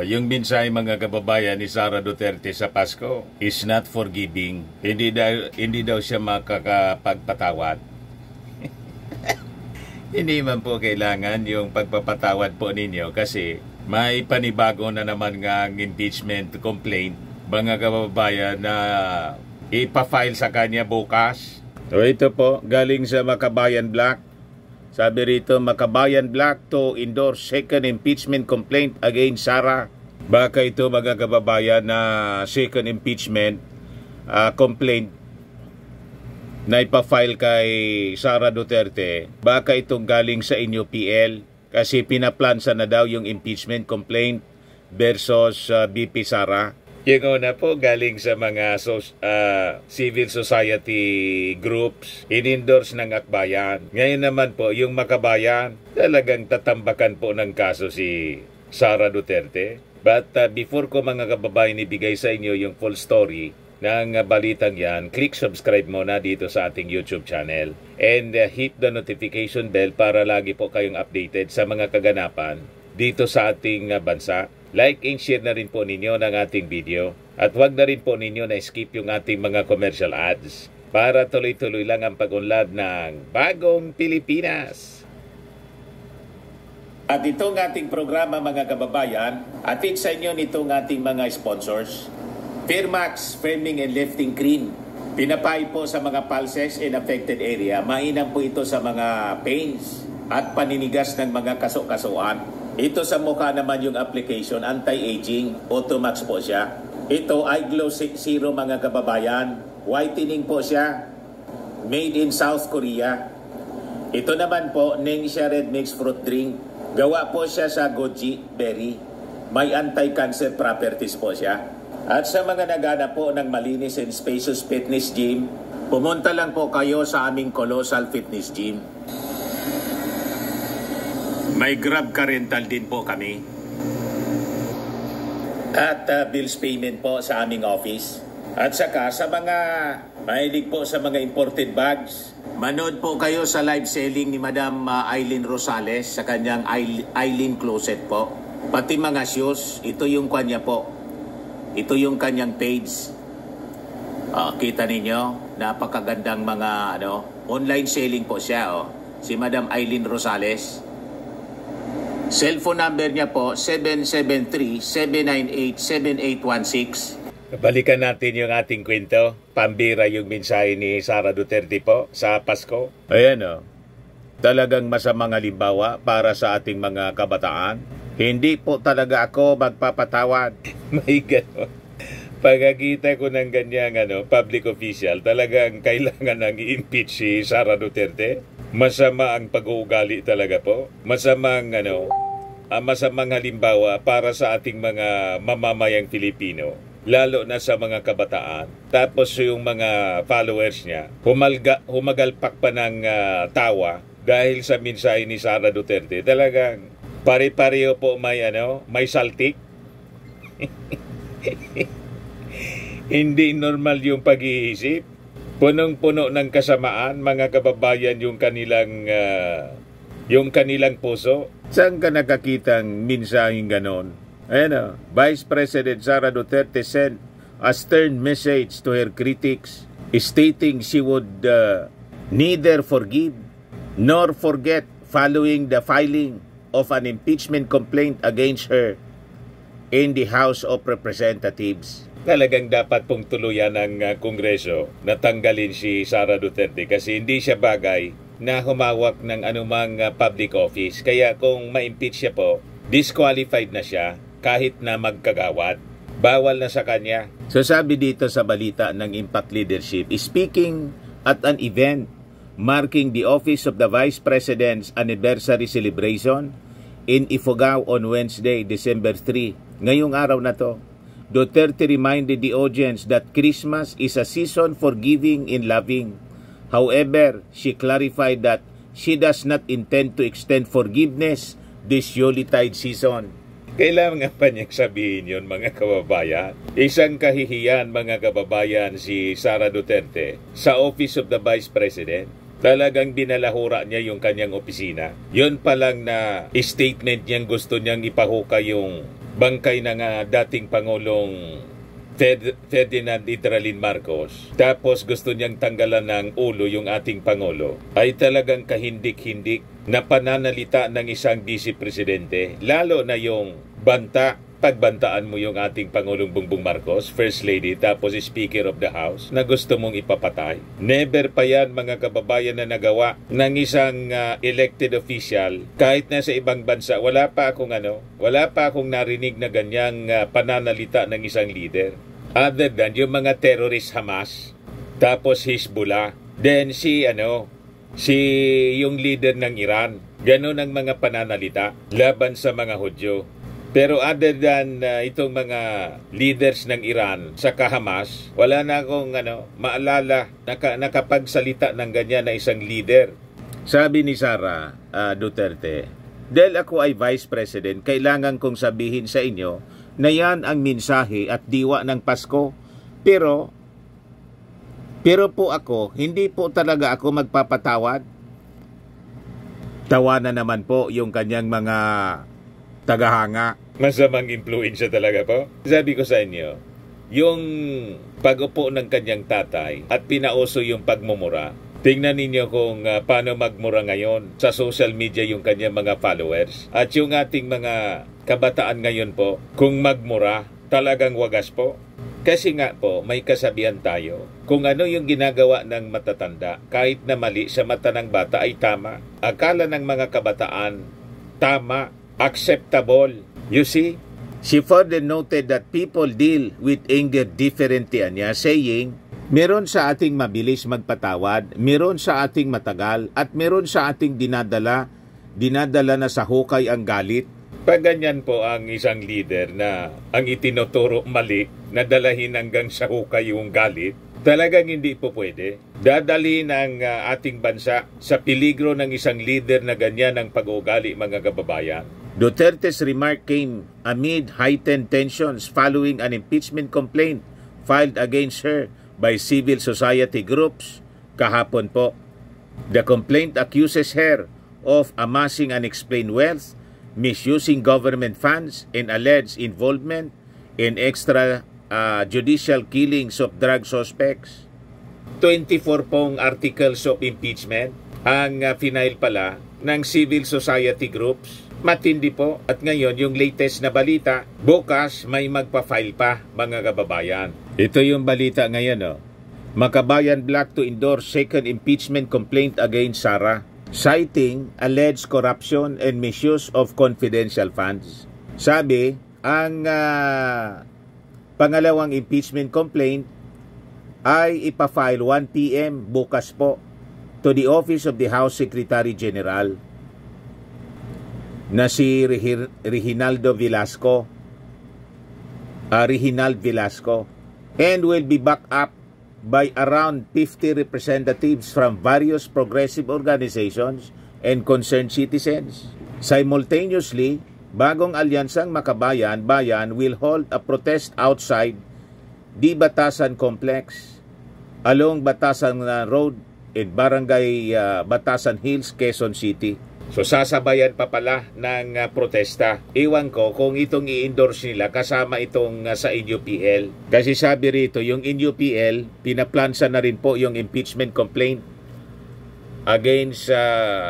Yung mensahe mga kababayan ni Sara Duterte sa Pasko is not forgiving. Hindi daw siya makakapagpatawad. Hindi man po kailangan yung pagpapatawad po ninyo kasi may panibago na naman nga impeachment complaint mga kababayan na ipafile sa kanya bukas. So ito po, galing sa Makabayan Black. Sabi rito, Makabayan Black to endorse second impeachment complaint against Sara. Baka ito mga kababayan na second impeachment complaint na ipafile kay Sara Duterte. Baka itong galing sa inyo PL kasi pinaplansa na daw yung impeachment complaint versus BP Sara. Yung una po galing sa mga civil society groups, in-endorse ng Akbayan. Ngayon naman po, yung Makabayan, talagang tatambakan po ng kaso si Sara Duterte. But before ko mga kababayan ibigay sa inyo yung full story ng balitang yan, click subscribe muna dito sa ating YouTube channel. And hit the notification bell para lagi po kayong updated sa mga kaganapan dito sa ating bansa. Like and share na rin po ninyo ng ating video. At huwag na rin po ninyo na skip yung ating mga commercial ads para tuloy-tuloy lang ang pag-unlad ng Bagong Pilipinas. At itong ating programa mga kababayan, atid sa inyo nitong ating mga sponsors. Fairmax Framing and Lifting Cream. Pinapay po sa mga pulses in affected area. Mainam po ito sa mga pains at paninigas ng mga kaso-kasuan. Ito sa mukha naman yung application, anti-aging, Automax po siya. Ito ay Glow Zero mga kababayan. Whitening po siya. Made in South Korea. Ito naman po, Nengxia Red Mix Fruit Drink. Gawa po siya sa goji berry. May anti-cancer properties po siya. At sa mga nagana po ng malinis and spacious fitness gym, pumunta lang po kayo sa aming Colossal Fitness Gym. May Grab Car Rental din po kami. At bills payment po sa aming office. At saka sa mga mahilig po sa mga imported bags, manood po kayo sa live selling ni Madam Aileen Rosales sa kanyang Aileen Closet po. Pati mga shoes, ito yung kanya po. Ito yung kanyang page. Kita ninyo, napakagandang mga online selling po siya. Si Madam Aileen Rosales. Cellphone number niya po, 773-798-7816. Balikan natin yung ating kwento. Pambira yung mensahe ni Sara Duterte po sa Pasko. Ayan talagang masamang halimbawa para sa ating mga kabataan. Hindi po talaga ako magpapatawad. May gano'n. Pagkakita ko ng ganyang public official, talagang kailangan nang i-impeach si Sara Duterte. Masama ang pag-uugali talaga po. Masamang halimbawa para sa ating mga mamamayang Pilipino, lalo na sa mga kabataan. Tapos yung mga followers niya, humagalpak pa ng tawa dahil sa mensahe ni Sara Duterte. Talagang pare-pareho po may saltik. Hindi normal yung pag-iisip. Punong-puno ng kasamaan, mga kababayan, yung kanilang puso. Saan ka nakakitang minsaheng ganon? Ayan Vice President Sara Duterte sent a stern message to her critics, stating she would neither forgive nor forget following the filing of an impeachment complaint against her in the House of Representatives. Talagang dapat pong tuluyan ng Kongreso na tanggalin si Sara Duterte kasi hindi siya bagay na humawak ng anumang public office. Kaya kung ma-impeach siya po, disqualified na siya kahit na magkagawad. Bawal na sa kanya. So sabi dito sa balita ng Impact Leadership, speaking at an event marking the office of the Vice President's anniversary celebration in Ifugao on Wednesday, December 3. Ngayong araw na to, Duterte reminded the audience that Christmas is a season for giving and loving. However, she clarified that she does not intend to extend forgiveness this Yuletide season. Kailangan pa niyang sabihin yun, mga kababayan. Isang kahihiyan, mga kababayan, si Sara Duterte sa Office of the Vice President. Talagang dinalahura niya yung kanyang opisina. Yun pa lang na statement niyang gusto niyang ipahuka yung bangkay ng dating Pangulong Ferdinand Itralin Marcos, tapos gusto niyang tanggalan ng ulo yung ating Pangulo, ay talagang kahindik-hindik na pananalita ng isang vice presidente, lalo na yung pagbantaan mo yung ating Pangulong Bongbong Marcos, First Lady, tapos Speaker of the House, na gusto mong ipapatay. Never pa yan, mga kababayan, na nagawa ng isang elected official, kahit na sa ibang bansa. Wala pa akong narinig na ganyang pananalita ng isang leader. Other than yung mga terrorist Hamas, tapos Hezbollah, then yung leader ng Iran. Ganon ang mga pananalita laban sa mga Hudyo. Pero other than itong mga leaders ng Iran sa Hamas, wala na akong maalala nakapagsalita ng ganyan na isang leader. Sabi ni Sara Duterte, dahil ako ay Vice President, kailangan kong sabihin sa inyo na yan ang mensahe at diwa ng Pasko. Pero po ako, hindi po talaga ako magpapatawad. Tawanan naman po yung kanyang mga tagahanga. Masamang impluensya talaga po. Sabi ko sa inyo, yung pag-upo ng kanyang tatay at pinauso yung pagmumura, tingnan ninyo kung paano magmura ngayon sa social media yung kanyang mga followers. At yung ating mga kabataan ngayon po, kung magmura, talagang wagas po. Kasi nga po, may kasabihan tayo, kung ano yung ginagawa ng matatanda, kahit na mali sa mata ng bata ay tama. Akala ng mga kabataan, tama, acceptable. You see? She further noted that people deal with anger differently, niya, saying, meron sa ating mabilis magpatawad, meron sa ating matagal, at meron sa ating dinadala na sa hukay ang galit. Pag ganyan po ang isang leader na ang itinuturo mali, nadalahin hanggang sa hukay yung galit, talagang hindi po pwede. Dadalhin ang ating bansa sa peligro ng isang leader na ganyan ang pag-uugali, mga kababayan. Duterte's remark came amid heightened tensions following an impeachment complaint filed against her by civil society groups kahapon po. The complaint accuses her of amassing unexplained wealth, misusing government funds, and alleged involvement in extrajudicial killings of drug suspects. 24 pong articles of impeachment ang final pala ng civil society groups. Matindi po. At ngayon, yung latest na balita, bukas may magpa-file pa, mga kababayan. Ito yung balita ngayon, Makabayan Black to endorse second impeachment complaint against Sara, citing alleged corruption and misuse of confidential funds. Sabi, ang pangalawang impeachment complaint ay ipafile 1 p.m. bukas po to the Office of the House Secretary General na si Reginald Velasco, and will be backed up by around 50 representatives from various progressive organizations and concerned citizens. Simultaneously, bagong alyansang Makabayan-Bayan will hold a protest outside the Batasan Complex along Batasan Road in Barangay Batasan Hills, Quezon City. So sasabayan pa pala ng protesta. Iwan ko kung itong i-endorse nila kasama itong sa NUPL. Kasi sabi rito, yung NUPL, pinaplansa na rin po yung impeachment complaint against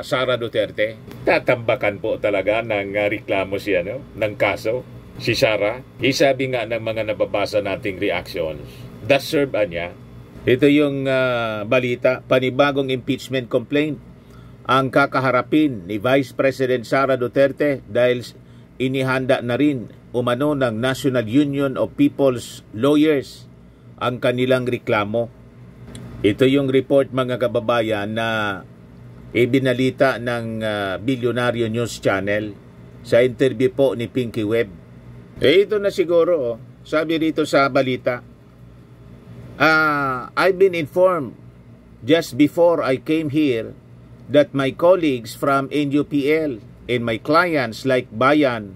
Sara Duterte. Tatambakan po talaga ng reklamo siya, ng kaso. Si Sara, isabi nga ng mga nababasa nating reactions, deserve niya. Ito yung balita, panibagong impeachment complaint ang kakaharapin ni Vice President Sara Duterte dahil inihanda na rin umano ng National Union of People's Lawyers ang kanilang reklamo. Ito yung report, mga kababayan, na ibinalita ng Bilyonaryo News Channel sa interview po ni Pinky Webb. Ito na siguro, sabi dito sa balita, I've been informed just before I came here that my colleagues from NUPL and my clients like Bayan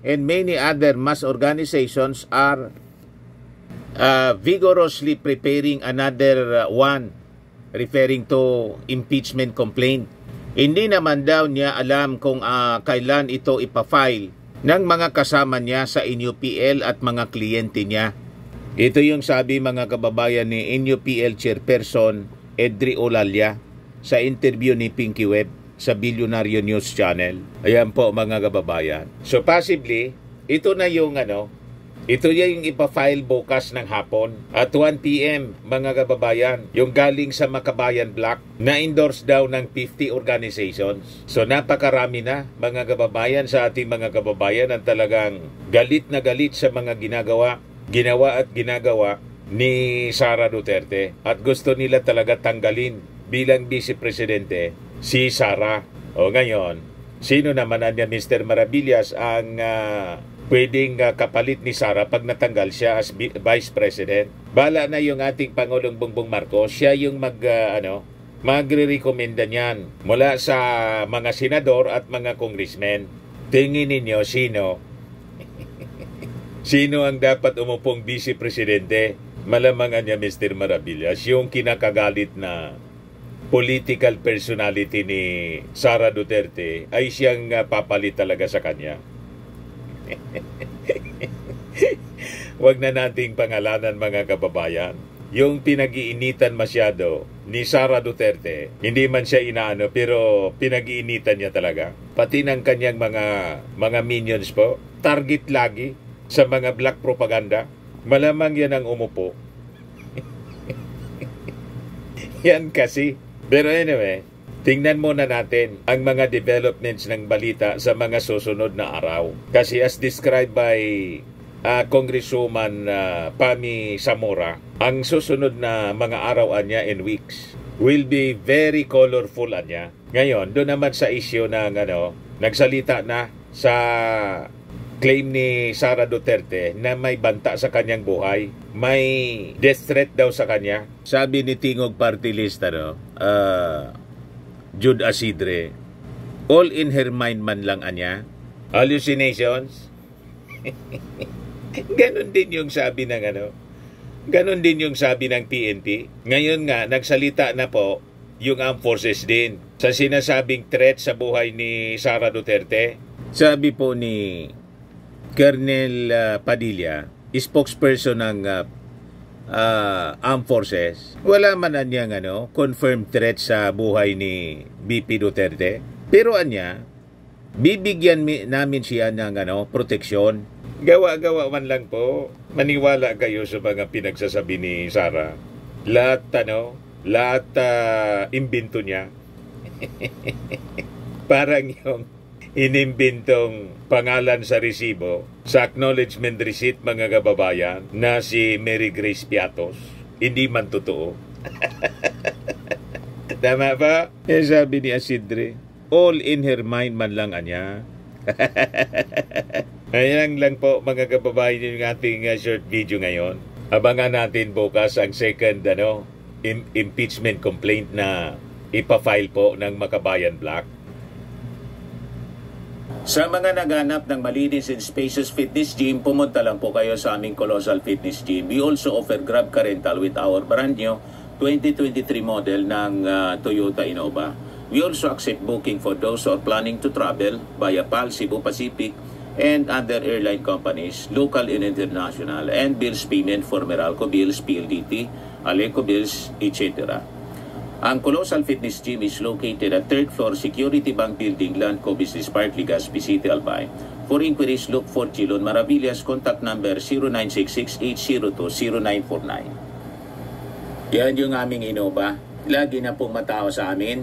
and many other mass organizations are vigorously preparing another one, referring to impeachment complaint. Hindi naman daw niya alam kung kailan ito ipafile ng mga kasama niya sa NUPL at mga kliyente niya. Ito yung sabi mga kababayan ni NUPL Chairperson Edri Olalia sa interview ni Pinky Web sa Bilyonaryo News Channel. Ayan po mga kababayan. So possibly, ito na yung ito yung ipa-file bukas ng hapon at 1 p.m. mga kababayan, yung galing sa Makabayan Black na endorse daw ng 50 organizations. So napakarami na mga kababayan sa ating mga kababayan ang talagang galit na galit sa mga ginawa ni Sara Duterte at gusto nila talaga tanggalin bilang Vice Presidente si Sara. O ngayon, sino naman niya Mr. Maravillas ang pwedeng kapalit ni Sara pag natanggal siya as Vice President? Bala na yung ating Pangulong Bongbong Marcos, siya yung magre-recommenda niyan mula sa mga senador at mga congressmen. Tingin ninyo sino ang dapat umupong Vice Presidente? Malamang niya Mr. Maravillas, yung kinakagalit na political personality ni Sara Duterte ay siyang papalit talaga sa kanya. Huwag na nating pangalanan mga kababayan. Yung pinag-iinitan masyado ni Sara Duterte, hindi man siya inaano pero pinag-iinitan niya talaga. Pati ng kanyang mga minions po, target lagi sa mga black propaganda. Malamang yan ang umupo. Yan kasi. Pero anyway, tingnan muna natin ang mga developments ng balita sa mga susunod na araw. Kasi as described by Congresswoman Pami Zamora, ang susunod na mga araw niya and weeks will be very colorful niya. Ngayon, doon naman sa issue ng nagsalita na sa claim ni Sara Duterte na may banta sa kanyang buhay, may death threat daw sa kanya. Sabi ni Tingog Party List, Jude Asidre, all in her mind man lang anya. Hallucinations? Ganon din yung sabi ng ganon din yung sabi ng PNP. Ngayon nga, nagsalita na po yung Armed Forces din sa sinasabing threat sa buhay ni Sara Duterte. Sabi po ni Colonel Padilla, spokesperson ng Armed Forces, wala man niyang confirmed threat sa buhay ni BP Duterte. Pero bibigyan namin siya ng proteksyon. Gawa-gawa man lang po. Maniwala kayo sa mga pinagsasabi ni Sara. Lahat imbento niya. Parang yung inimbintong pangalan sa resibo, sa acknowledgement receipt mga kababayan, na si Mary Grace Piatos. Hindi man totoo. Tama ba? Sabi ni Asidre, all in her mind man lang anya. Ayan lang po mga kababayan yung ating short video ngayon. Abangan natin bukas ang second impeachment complaint na ipafile po ng Makabayan Black. Sa mga naghanap ng malinis and spacious fitness gym, pumunta lang po kayo sa aming Colossal Fitness Gym. We also offer Grab Car Rental with our brand new 2023 model ng Toyota Innova. We also accept booking for those who are planning to travel via PAL, Cebu Pacific, and other airline companies, local and international, and bills payment for Meralco Bills, PLDT, Aleco Bills, etc. Ang Colossal Fitness Gym is located at 3rd floor Security Bank Building, Landco Business Park, Legazpi City, Albay. For inquiries, look for Chilon Maravillas. Contact number 0966-802-0949. Yan yung aming Innova. Lagi na pong matao sa amin.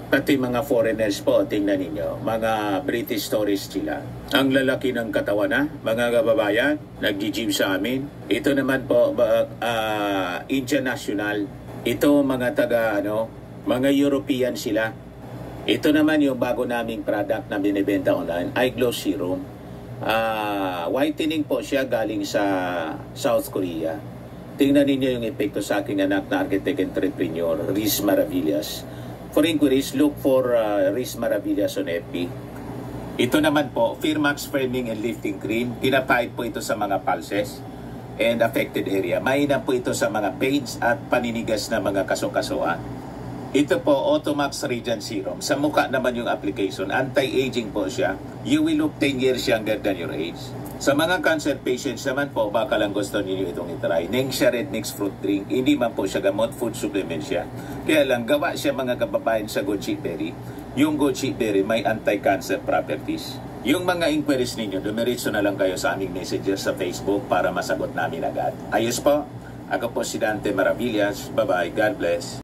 Pati mga foreigners po, tingnan ninyo. Mga British tourists sila. Ang lalaki ng katawan na, mga kababayan, nag-gym sa amin. Ito naman po, Indian National. Ito mga mga European sila. Ito naman yung bago naming product na binibenta online, Eye Glow Serum. Whitening po siya galing sa South Korea. Tingnan ninyo yung epekto sa aking anak na architect entrepreneur, Riz Maravillas. For inquiries, look for Riz Maravillas on FB. Ito naman po, Firmax Framing and Lifting Cream. Pinapahid po ito sa mga pulses and affected area. Mainam po ito sa mga pains at paninigas na mga kaso-kasuan. Ito po, Automax Radiant Serum. Sa mukha naman yung application. Anti-aging po siya. You will look 10 years younger than your age. Sa mga cancer patients naman po, baka lang gusto niyo itong itry. Nengxia Red Mix Fruit Drink. Hindi man po siya gamot, food supplement siya. Kaya lang, gawa siya mga kababayan sa goji berry. Yung goji berry may anti-cancer properties. Yung mga inquiries ninyo, dumiretso na lang kayo sa aming messenger sa Facebook para masagot namin agad. Ayos po. Ako po si Dante Maravillas. Bye-bye. God bless.